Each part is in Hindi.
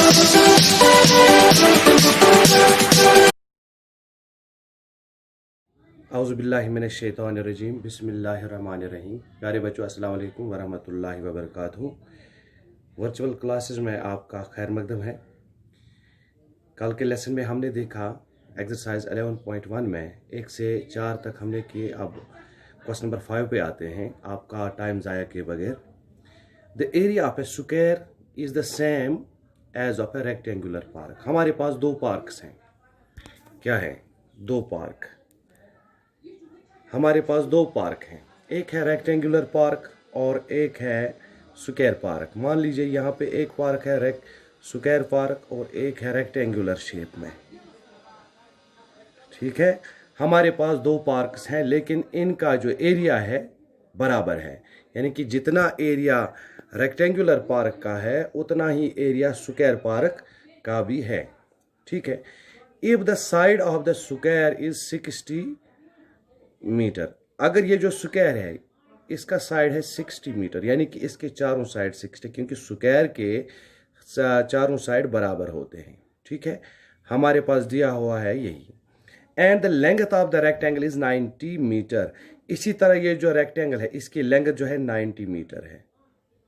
औज़ुबिल्लाहिमिनश्शैतानिर्रजीम बिस्मिल्लाहिर्रहमानिर्रहीम। प्यारे बच्चों, अस्सलाम वालेकुम वरहमतुल्लाहि वबरकातुहू। वर्चुअल क्लासेस में आपका खैर मकदम है। कल के लेसन में हमने देखा एक्सरसाइज 11.1 में 1 से 4 तक हमने किए। अब क्वेश्चन नंबर 5 पे आते हैं आपका टाइम ज़ाया किए बगैर। The area of a square is the same as of a rectangular park. हमारे पास दो पार्क्स हैं। क्या है? दो पार्क। हमारे पास दो पार्क हैं, एक है रेक्टेंगुलर पार्क और एक है स्क्वायर पार्क। मान लीजिए यहाँ पे एक पार्क है स्क्वायर पार्क और एक है रेक्टेंगुलर शेप में। ठीक है, हमारे पास दो पार्क्स हैं, लेकिन इनका जो एरिया है बराबर है। यानी कि जितना एरिया रेक्टेंगुलर पार्क का है उतना ही एरिया स्क्वायर पार्क का भी है। ठीक है, if the side of the square is 60 metre. अगर ये जो स्क्वायर है इसका साइड है 60 मीटर, यानी कि इसके चारों साइड 60, क्योंकि स्क्वायर के चारों साइड बराबर होते हैं। ठीक है, हमारे पास दिया हुआ है यही। And the length of the rectangle is 90 metre. इसी तरह ये जो रेक्टेंगल है इसकी लेंथ जो है 90 मीटर है।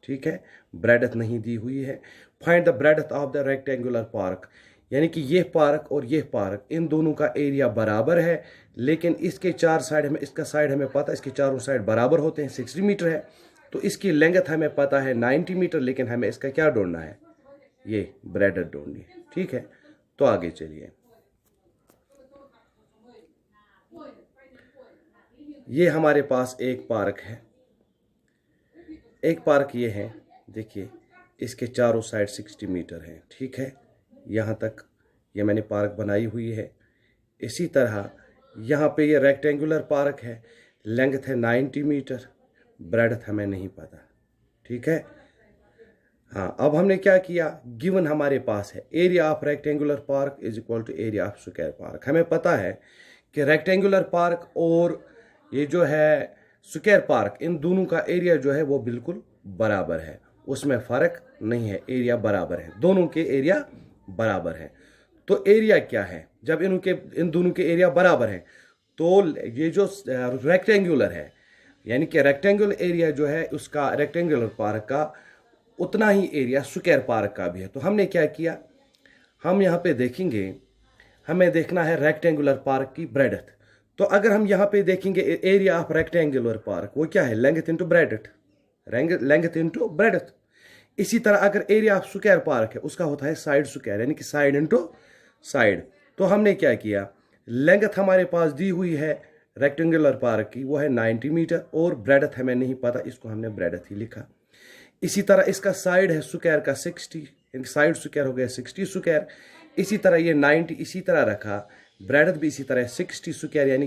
ठीक है, ब्रेडथ नहीं दी हुई है। Find the breadth of the rectangular park. यानी कि ये पार्क और ये पार्क, इन दोनों का एरिया बराबर है, लेकिन इसके चार साइड हमें, इसका साइड हमें पता है, इसके चारों साइड बराबर होते हैं, 60 मीटर है। तो इसकी लेंथ हमें पता है 90 मीटर, लेकिन हमें इसका क्या ढूंढना है? ये ब्रेडथ ढूंढनी है। ठीक है, तो आगे चलिए। ये हमारे पास एक पार्क है, एक पार्क ये है, देखिए इसके चारों साइड 60 मीटर है। ठीक है, यहाँ तक ये मैंने पार्क बनाई हुई है। इसी तरह यहाँ पे ये रेक्टेंगुलर पार्क है, लेंथ है 90 मीटर, ब्रेडथ हमें नहीं पता। ठीक है, हाँ, अब हमने क्या किया, गिवन हमारे पास है area of rectangular park is equal to area of square park. हमें पता है कि रेक्टेंगुलर पार्क और ये जो है स्क्वायर पार्क, इन दोनों का एरिया जो है वो बिल्कुल बराबर है, उसमें फ़र्क नहीं है, एरिया बराबर है, दोनों के एरिया बराबर है। तो एरिया क्या है? जब इन दोनों के एरिया बराबर है तो ये जो रेक्टेंगुलर है, यानी कि रेक्टेंगुलर एरिया जो है उसका, रेक्टेंगुलर पार्क का उतना ही एरिया स्क्वायर पार्क का भी है। तो हमने क्या किया, हम यहाँ पे देखेंगे, हमें देखना है रेक्टेंगुलर पार्क की ब्रेडथ। तो अगर हम यहाँ पे देखेंगे एरिया ऑफ रेक्टेंगुलर पार्क, वो क्या है? Length into breadth, length into breadth. इसी तरह अगर एरिया ऑफ स्क्वायर पार्क है उसका होता है साइड स्क्वायर, यानी कि साइड इंटू साइड। तो हमने क्या किया, लेंथ हमारे पास दी हुई है रेक्टेंगुलर पार्क की, वो है 90 मीटर, और ब्रेडथ हमें नहीं पता, इसको हमने ब्रेडथ ही लिखा। इसी तरह इसका साइड है स्क्वायर का 60, यानी साइड स्क्वायर हो गया 60 स्क्वायर। इसी तरह ये 90 इसी तरह रखा, ब्रेडथ भी इसी तरह 60 स्क्वायर, यानी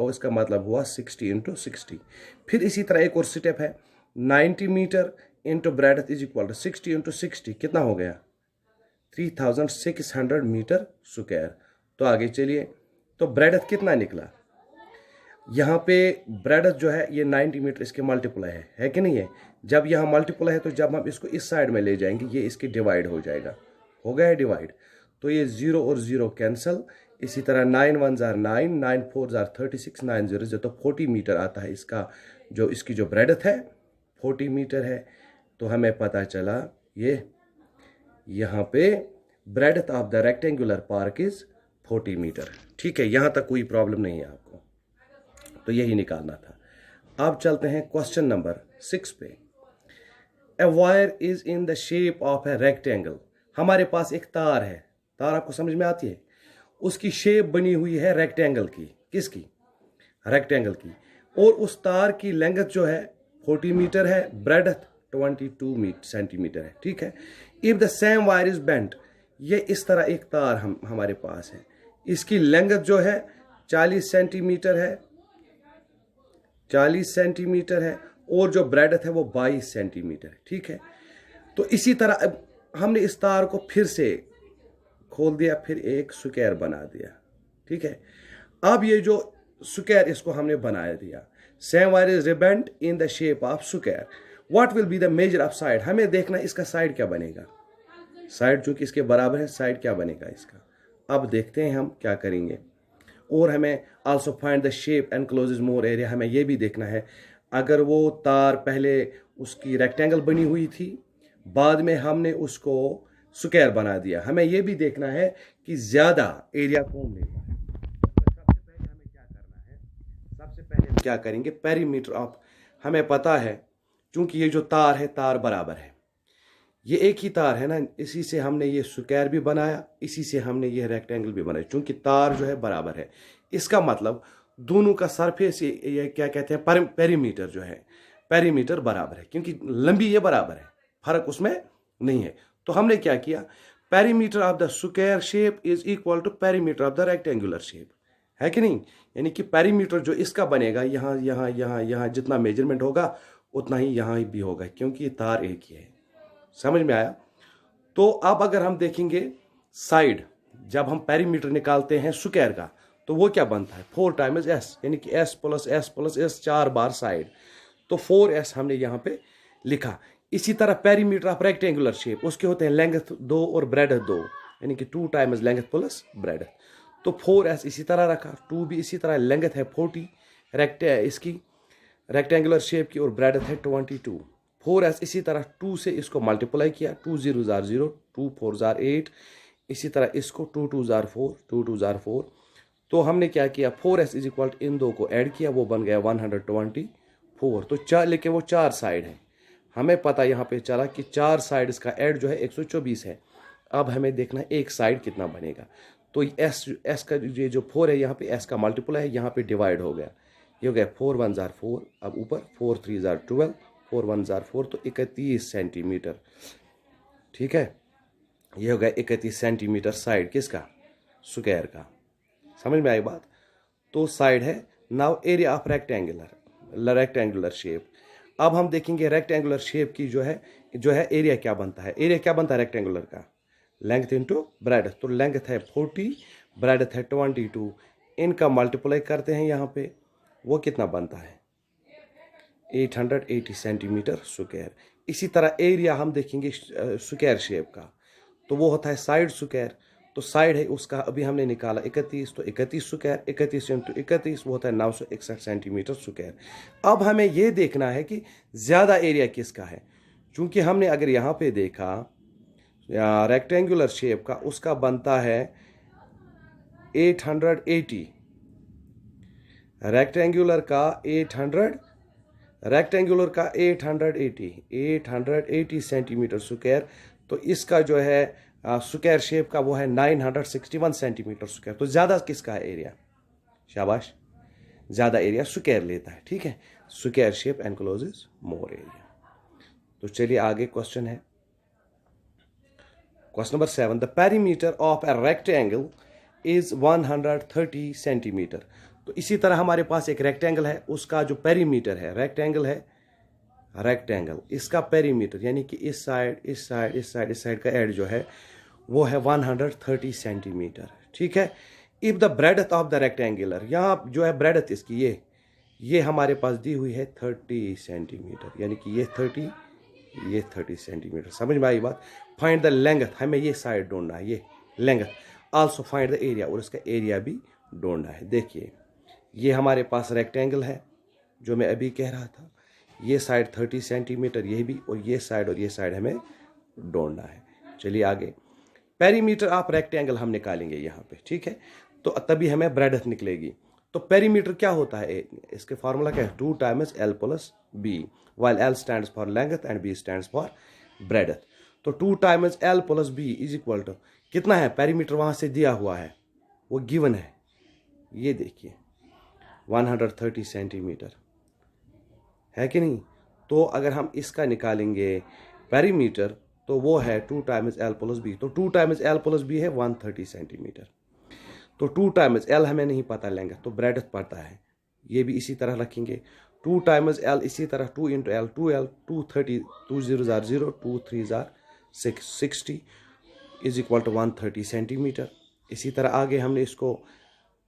इसका मतलब हुआ 60 इंटू 60। फिर इसी तरह एक और स्टेप है, 90 metre into breadth is equal to 60 into 60, कितना हो गया? 3600 मीटर स्क्वायर। तो आगे चलिए, तो ब्रेडथ कितना निकला? यहाँ पे ब्रेडथ जो है ये 90 मीटर इसके मल्टीप्लाई है कि नहीं है? जब यहाँ मल्टीप्लाई है तो जब हम इसको इस साइड में ले जाएंगे ये इसकी डिवाइड हो जाएगा, हो गया है डिवाइड। तो ये 0 और 0 कैंसल। इसी तरह 9 1 जार 9, 9 4 जार 36, 9 0 जो, तो 40 मीटर आता है इसका, जो इसकी जो ब्रेडथ है 40 मीटर है। तो हमें पता चला ये यहाँ पे breadth of the rectangular park is 40 metre. ठीक है, यहाँ तक कोई प्रॉब्लम नहीं है आपको, तो यही निकालना था। अब चलते हैं क्वेश्चन नंबर 6 पे। A wire is in the shape of a rectangle. हमारे पास एक तार है, तार आपको समझ में आती है, उसकी शेप बनी हुई है रेक्टेंगल की। किसकी? रेक्टेंगल की। और उस तार की लेंथ जो है 40 मीटर है, ब्रेडथ 22 सेंटीमीटर है। ठीक है, if the same wire is bent, ये इस तरह एक तार हमारे पास है, इसकी लेंथ जो है 40 सेंटीमीटर है, 40 सेंटीमीटर है, और जो ब्रेडथ है वो 22 सेंटीमीटर है। ठीक है, तो इसी तरह हमने इस तार को फिर से खोल दिया, फिर एक स्क्वायर बना दिया। ठीक है, अब ये जो स्क्वायर इसको हमने बना दिया, same wire is rebent in the shape of square, what will be the measure of side. हमें देखना इसका साइड क्या बनेगा। साइड चूंकि इसके बराबर है, साइड क्या बनेगा इसका। अब देखते हैं हम क्या करेंगे। और हमें also find the shape encloses more area, हमें यह भी देखना है अगर वो तार पहले उसकी रेक्टेंगल बनी हुई थी, बाद में हमने उसको स्क्वायर बना दिया, हमें यह भी देखना है कि ज्यादा एरिया कौन लेगा। सबसे पहले हमें क्या करना है, सबसे पहले हम क्या करेंगे, पेरीमीटर ऑफ, हमें पता है चूंकि ये जो तार है तार बराबर है, ये एक ही तार है ना, इसी से हमने ये स्क्वायर भी बनाया, इसी से हमने ये रेक्टेंगल भी बनाया, चूंकि तार जो है बराबर है। इसका मतलब दोनों का सरफेस ये क्या कहते हैं, पेरीमीटर जो है, पेरीमीटर बराबर है, क्योंकि लंबी ये बराबर है, फर्क उसमें नहीं है। तो हमने क्या किया, perimeter of the square shape is equal to perimeter of the rectangular shape, है कि नहीं। यानी कि पेरीमीटर जो इसका बनेगा, यहाँ यहाँ यहाँ यहाँ जितना मेजरमेंट होगा उतना ही यहाँ भी होगा, क्योंकि ये तार एक ही है। समझ में आया। तो अब अगर हम देखेंगे साइड, जब हम पेरीमीटर निकालते हैं स्क्वायर का, तो वो क्या बनता है, 4 टाइम्स एस, यानी कि S plus S plus S, 4 बार साइड, तो 4s हमने यहाँ पे लिखा। इसी तरह पेरीमीटर ऑफ रेक्टेंगुलर शेप, उसके होते हैं लेंथ 2 और ब्रेड 2, यानी कि 2 टाइम्स लेंथ प्लस ब्रेड, तो 4s इसी तरह रखा, 2 भी इसी तरह, लेंथ है 40 इसकी रेक्टेंगुलर शेप की, और ब्रेड है 22। 4s इसी तरह 2 से इसको मल्टीप्लाई किया, 2 0 0, 2 4 8, इसी तरह इसको 2 2 4, 2 2 4, तो हमने क्या किया, 4s इज इक्वल इन दो को ऐड किया, वो बन गया 124। तो 4, लेकिन वो 4 साइड है, हमें पता यहाँ पे चला कि 4 साइड इसका ऐड जो है 124 है। अब हमें देखना है एक साइड कितना बनेगा, तो एस का ये जो 4 है यहाँ पे एस का मल्टीप्लाई है, यहाँ पे डिवाइड हो गया, ये हो गया 4 1 4, अब ऊपर 4 3 12, 4 1 4, तो 31 सेंटीमीटर, ठीक है। ये हो गया 31 सेंटीमीटर साइड किसका, स्क्वायर का। समझ में आई बात। तो साइड है। Now area of rectangular shape, अब हम देखेंगे रेक्टेंगुलर शेप की जो है एरिया क्या बनता है। एरिया क्या बनता है रेक्टेंगुलर का, लेंथ इंटू ब्रेड, तो लेंथ है 40, ब्रेड है 22, इनका मल्टीप्लाई करते हैं यहाँ पे, वो कितना बनता है 880 सेंटीमीटर स्क्वायर। इसी तरह एरिया हम देखेंगे स्क्वायर शेप का, तो वो होता है साइड स्क्वायर, तो साइड है उसका अभी हमने निकाला 31, तो 31 स्क्वायर, 31 इंटू 31 वो होता है 961 सेंटीमीटर स्क्वायर। अब हमें ये देखना है कि ज़्यादा एरिया किसका है, चूंकि हमने अगर यहाँ पे देखा रेक्टेंगुलर शेप का, उसका बनता है 880, रेक्टेंगुलर का 880 सेंटीमीटर स्क्वायर, तो इसका जो है स्क्वायर शेप का वो है 961 सेंटीमीटर स्क्वायर। तो ज़्यादा किसका है एरिया, शाबाश, ज़्यादा एरिया स्क्वायर लेता है, ठीक है। Square shape encloses more area. तो चलिए आगे क्वेश्चन है, question number 7, the perimeter of a rectangle is 130 centimetre. तो इसी तरह हमारे पास एक रेक्टेंगल है, उसका जो पेरीमीटर है, रेक्टेंगल इसका पेरीमीटर, यानी कि इस साइड का एड जो है वो है 130 सेंटीमीटर, ठीक है। If the breadth of the rectangular, यहाँ जो है ब्रेडथ इसकी ये हमारे पास दी हुई है 30 सेंटीमीटर, यानी कि ये 30 सेंटीमीटर। समझ में आई बात। फाइंड द लेंथ, हमें ये साइड ढूंढना है, ये length. Also find the area, और इसका एरिया भी ढूंढना है। देखिए ये हमारे पास रेक्टेंगल है जो मैं अभी कह रहा था, ये साइड 30 सेंटीमीटर, ये भी, और ये साइड हमें ढूंढना है। चलिए आगे, पेरीमीटर ऑफ रेक्टेंगल हम निकालेंगे यहाँ पे, ठीक है। तो तभी हमें ब्रेडथ निकलेगी। तो पेरीमीटर क्या होता है, इसके फार्मूला क्या है, 2 times L plus B, while L stands for length and B stands for breadth। तो 2 times L plus B is equal to कितना है, पेरीमीटर वहां से दिया हुआ है, वो गिवन है, ये देखिए 130 सेंटीमीटर, है कि नहीं। तो अगर हम इसका निकालेंगे पेरीमीटर, तो वो है 2 टाइम्स L प्लस B, तो 2 टाइम्स L प्लस B है 130 सेंटीमीटर। तो 2 टाइम्स L हमें नहीं पता लेंगे, तो ब्रेडथ पता है, ये भी इसी तरह रखेंगे। 2 टाइम्स L इसी तरह 2 into L, 2L 230, 2 0 0, 2 3 60 is equal to 130 centimetre. इसी तरह आगे हमने इसको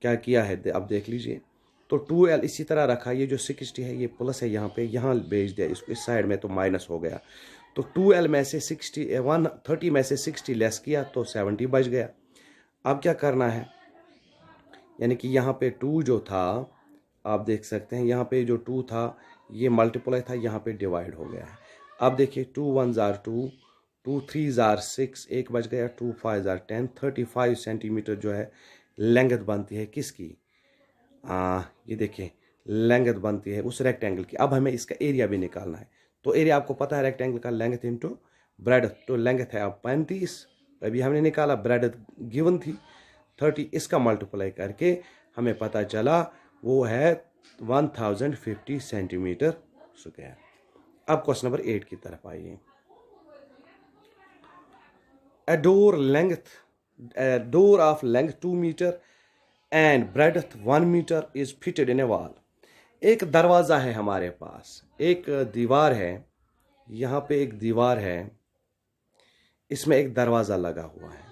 क्या किया है, अब देख लीजिए। तो 2L इसी तरह रखा, ये जो 60 है ये प्लस है, यहाँ पे यहाँ भेज दिया इसको, इस साइड में तो माइनस हो गया, तो 2L में से 130 में से 60 लेस किया तो 70 बच गया। अब क्या करना है, यानी कि यहाँ पे 2 जो था आप देख सकते हैं, यहाँ पे जो 2 था ये मल्टीप्लाई था, यहाँ पे डिवाइड हो गया है। अब देखिए 2 1s are 2, 2 3s are 6, एक बच गया, 2 5s are 10, 35 सेंटीमीटर जो है लेंथ बनती है किसकी, ये देखिए लेंथ बनती है उस रेक्टेंगल की। अब हमें इसका एरिया भी निकालना है। तो एरिया आपको पता है रेक्टेंगल का लेंथ इंटू ब्रेड, तो लेंथ है अब 35, अभी हमने निकाला, ब्रेड गिवन थी 30, इसका मल्टीप्लाई करके हमें पता चला वो है 1050 सेंटीमीटर स्क्वायर। अब क्वेश्चन नंबर 8 की तरफ आइए। A door of length 2 meter and breadth 1 meter is fitted in a wall. एक दरवाज़ा है हमारे पास, एक दीवार है, यहाँ पे एक दीवार है, इसमें एक दरवाज़ा लगा हुआ है।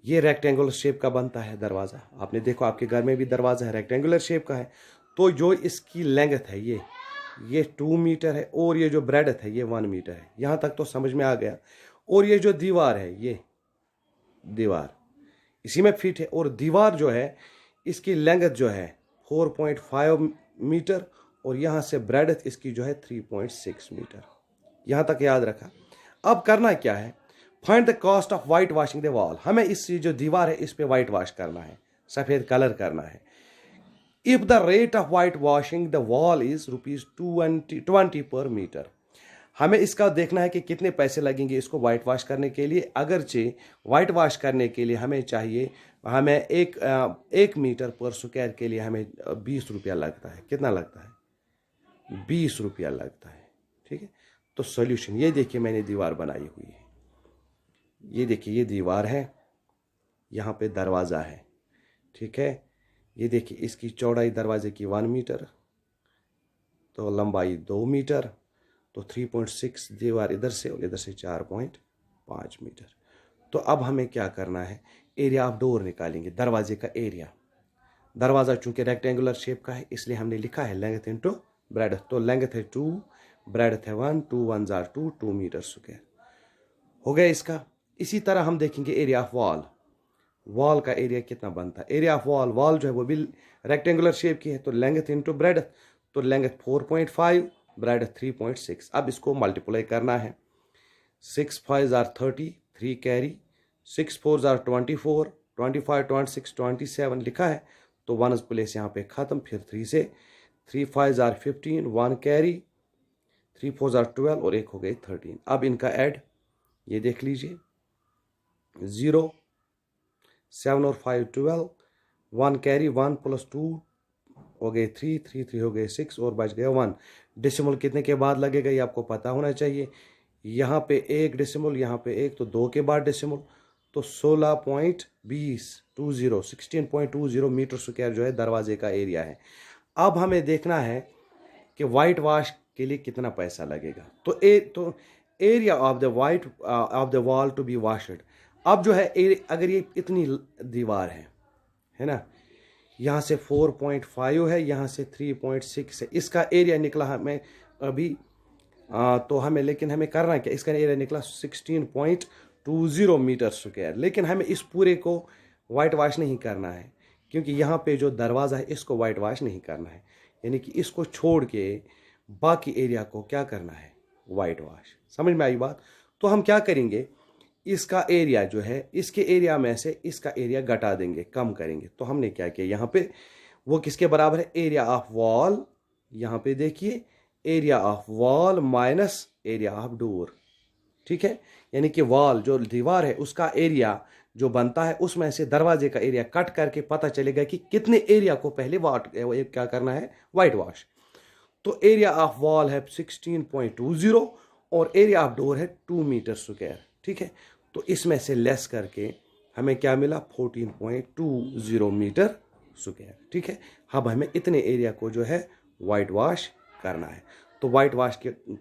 ये रेक्टेंगुलर शेप का बनता है दरवाज़ा, आपने देखो आपके घर में भी दरवाज़ा है रेक्टेंगुलर शेप का है। तो जो इसकी लेंथ है ये 2 मीटर है और ये जो ब्रेडथ है ये 1 मीटर है। यहाँ तक तो समझ में आ गया। और ये जो दीवार है ये दीवार इसी में फिट है, और दीवार जो है इसकी लेंथ जो है 4.5 मीटर और यहाँ से ब्रेडथ इसकी जो है 3.6 मीटर। यहाँ तक याद रखा। अब करना क्या है, find the cost of white washing the wall. हमें इस जो दीवार है इस पे वाइट वॉश करना है, सफ़ेद कलर करना है। If the rate of white washing the wall is ₹20 पर मीटर। हमें इसका देखना है कि कितने पैसे लगेंगे इसको वाइट वॉश करने के लिए। अगरचे वाइट वॉश करने के लिए हमें चाहिए, हमें एक मीटर पर स्क्वायर के लिए हमें 20 रुपया लगता है। कितना लगता है? 20 रुपया लगता है। ठीक है, तो सॉल्यूशन ये देखिए मैंने दीवार बनाई हुई है, ये देखिए ये दीवार है, यहाँ पे दरवाज़ा है। ठीक है, ये देखिए इसकी चौड़ाई दरवाजे की 1 मीटर, तो लंबाई 2 मीटर, तो 3.6 दीवार इधर से और इधर से 4.5 मीटर। तो अब हमें क्या करना है, एरिया ऑफ डोर निकालेंगे, दरवाजे का एरिया। दरवाज़ा चूंकि रेक्टेंगुलर शेप का है इसलिए हमने लिखा है लेंथ इंटू ब्रेडथ। तो लेंथ है 2, ब्रेडथ है 1, 2 1s are 2, 2 मीटर स्क्वायर हो गया इसका। इसी तरह हम देखेंगे एरिया ऑफ वॉल। वॉल का एरिया कितना बनता है, एरिया ऑफ वॉल जो है वो भी रेक्टेंगुलर शेप की है, तो लेंथ इंटू ब्रेडथ, तो लेंथ 4.5, ब्रेडथ 3.6। अब इसको मल्टीप्लाई करना है। 6 5s are 30, 3 carry, 6 4s are 24, 25 26 27 लिखा है, तो 1 प्लेस यहाँ पे ख़त्म, फिर 3 से 3 5s are 15, 1 carry, 3 4s are 12 और एक हो गई 13। अब इनका ऐड ये देख लीजिए, 0 7 और 5 12, 1 कैरी, 1 + 2 हो गए 3, 3 3 हो गए 6 और बच गया 1। डेसिमल कितने के बाद लगेगा ये आपको पता होना चाहिए। यहाँ पे 1 डेसिमल, यहाँ पे 1, तो 2 के बाद डेसिमल, तो 16.20 मीटर स्क्वायर जो है दरवाजे का एरिया है। अब हमें देखना है कि वाइट वॉश के लिए कितना पैसा लगेगा। तो area of the wall to be washed. अब जो है अगर ये इतनी दीवार है ना, यहाँ से 4.5 है, यहाँ से 3.6 है, इसका एरिया निकला हमें अभी तो हमें, लेकिन हमें करना क्या, इसका एरिया निकला 16.20 मीटर स्क्वायर। लेकिन हमें इस पूरे को वाइट वॉश नहीं करना है, क्योंकि यहाँ पे जो दरवाज़ा है इसको वाइट वॉश नहीं करना है, यानी कि इसको छोड़ के बाकी एरिया को क्या करना है, वाइट वॉश। समझ में आई बात? तो हम क्या करेंगे, इसका एरिया जो है इसके एरिया में से इसका एरिया घटा देंगे, कम करेंगे। तो हमने क्या किया, यहाँ पे वो किसके बराबर है, एरिया ऑफ वॉल। यहाँ पे देखिए area of wall minus area of door. ठीक है, यानी कि वॉल जो दीवार है उसका एरिया जो बनता है उसमें से दरवाजे का एरिया कट करके पता चलेगा कि कितने एरिया को पहले क्या करना है, वाइट वॉश। तो एरिया ऑफ वॉल है 16.20 और एरिया ऑफ डोर है 2 मीटर स्क्वायर। ठीक है, तो इसमें से लेस करके हमें क्या मिला, 14.20 मीटर स्क्वायर। ठीक है, अब हमें इतने एरिया को जो है वाइट वॉश करना है। तो वाइट वॉश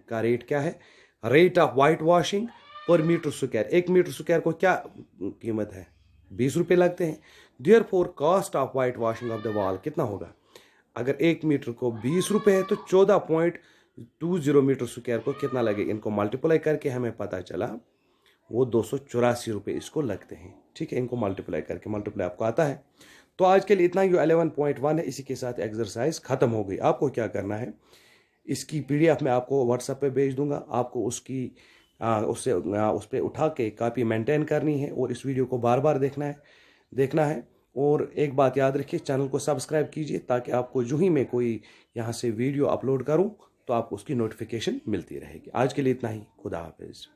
का रेट क्या है, रेट ऑफ वाइट वॉशिंग पर मीटर स्क्वायर। 1 मीटर स्क्वायर को क्या कीमत है, 20 रुपये लगते हैं। Therefore cost of white washing of the wall कितना होगा, अगर 1 मीटर को 20 रुपये है तो 20 मीटर स्क्वायर को कितना लगे, इनको मल्टीप्लाई करके हमें पता चला वो 284 रुपये इसको लगते हैं। ठीक है, इनको मल्टीप्लाई करके, मल्टीप्लाई आपको आता है। तो आज के लिए इतना ही, 11.1 है, इसी के साथ एक्सरसाइज खत्म हो गई। आपको क्या करना है, इसकी PDF मैं आपको व्हाट्सएप पे भेज दूंगा, आपको उसकी उस पर उठा के कॉपी मेंटेन करनी है और इस वीडियो को बार बार देखना है। और एक बात याद रखिए, चैनल को सब्सक्राइब कीजिए ताकि आपको जो ही मैं कोई यहाँ से वीडियो अपलोड करूँ तो आपको उसकी नोटिफिकेशन मिलती रहेगी। आज के लिए इतना ही, खुदा हाफिज।